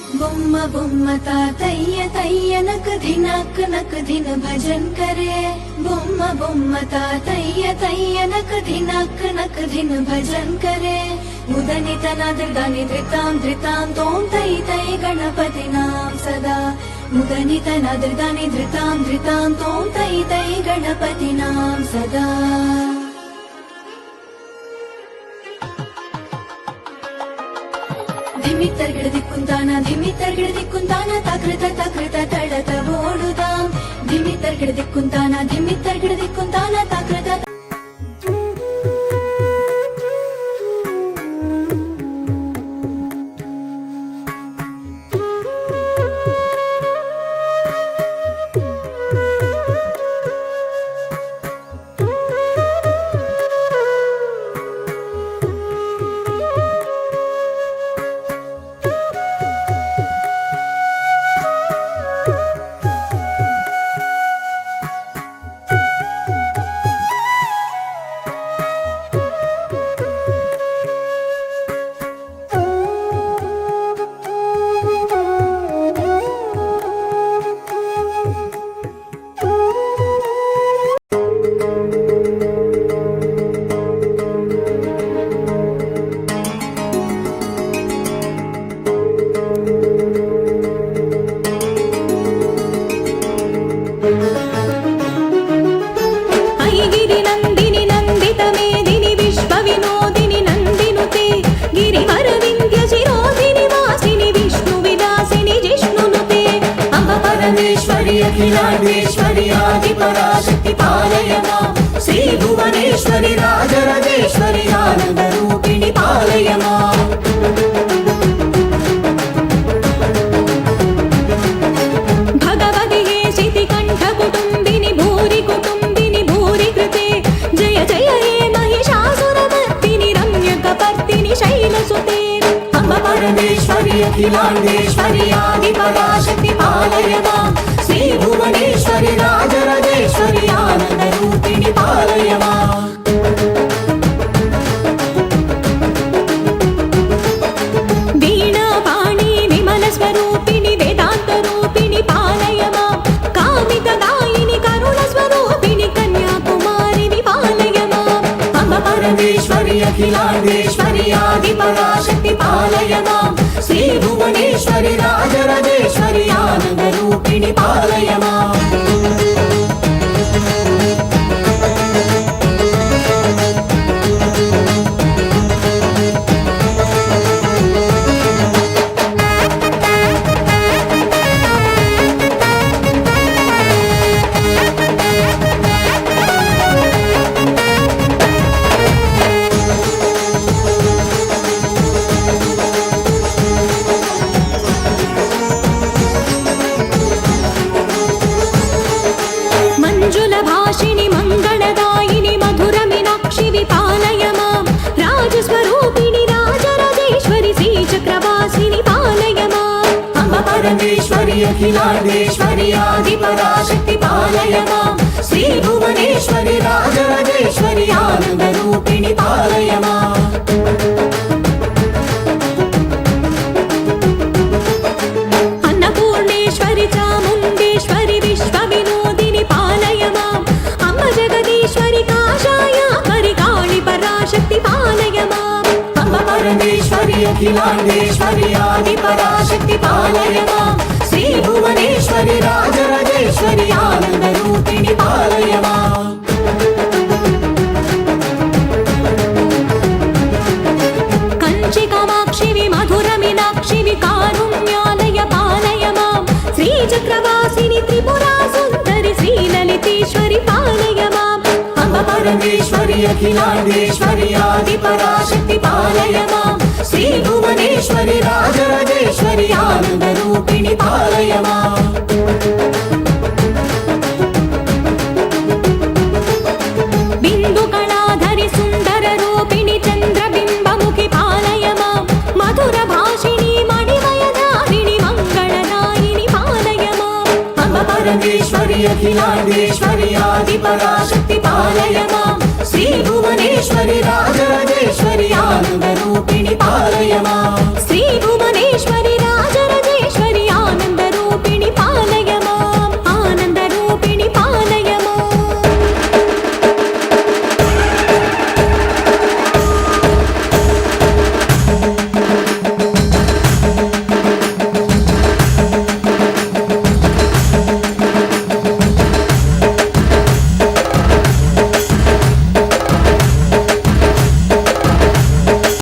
बुम्म बुम्म तातय्य तय्य नक धिन भजन करे। बुम्म बुम्म तातय्य तय्य नक धिन भजन करे। मुदनितना दृदानि धृतां धृतां तों तै तै गणपतिनां सदा। मुदनितना दृदानि धृतां धृतां तों तै तै गणपतिनां सदा। धिमित्तर्गिडदिक्कुंताना तकृत तडत ओडुदां। धिमित्तर्गिडदिक्कुंताना तकृत अखिलांडेश्वरी आदिपराशक्ति पालय मां। श्री भुवनेश्वरी राजराजेश्वरी आनंद रूपिणी पालय मां। भगवति हे शितिकंठ कुटुंबिनी भूरि कृते। जय जय हे महिषासुरमर्दिनी रम्यकपर्दिनी शैलसुते। अम्ब परमेश्वरी अखिलांडेश्वरी आदिपराशक्ति पालय मां। श्री भुवनेश्वरी राजराजेश्वरी आनंद रूपिणी पालय मां। वीणा पाणी विमल स्वरूपिणी वेदांत रूपिणी पालय मां। कामितदायिनी करुण स्वरूपिणी कन्याकुमारी पालय मां। अम्ब परमेश्वरी अखिलांडेश्वरी आदिपराशक्ति पालय मां। श्री भुवनेश्वरी राजराजेश्वरी आनंद रूपिणी पालय मां। भाषिणी मंगलदायिनी मधुर मीनाक्षी विपालय मां। राजस्वरूपिणी राजराजेश्वरी श्रीचक्रवासिनी पालय मां। अम्ब परमेश्वरी अखिलांडेश्वरी आदिपराशक्ति पालय मां। श्री भुवनेश्वरी राजराजेश्वरी आनंद रूपिणी पालय मां। अन्नपूर्णेश्वरी चामुंडेश्वरी विश्वविनोदिनी पालय मां। अम्ब जगदीश्वरी काशायाकरी काली पराशक्ति पालय मां। अम्ब परमेश्वरी अखिलांडेश्वरी आदिपराशक्ति पालय मां। श्री भुवनेश्वरी राजराजेश्वरी आनंद रूपिणी पालय मां। कंची कामाक्षी मधुर मीनाक्षी कारुण्यालय पालय मां। श्रीचक्रवासिनी त्रिपुरा सुंदरी श्रीललितेश्वरी पालय मां। अम्ब परमेश्वरी अखिलांडेश्वरी आदिपराशक्ति पालय मां। श्री भुवनेश्वरी राजराजेश्वरी आनंद रूपिणी पालय मां। बिंदु कणाधरी सुंदर रूपिणी चंद्रबिंबमुखी पालय मां। मधुर भाषिणी मणिमयधारिणी मंगलदायिनी पालय मां। अम्ब परमेश्वरी अखिलांडेश्वरी आदिपराशक्ति पालय मां। श्री भुवनेश्वरी राजराजेश्वरी आनंद रूपिणी पालय मां। श्री भुवनेश्वरी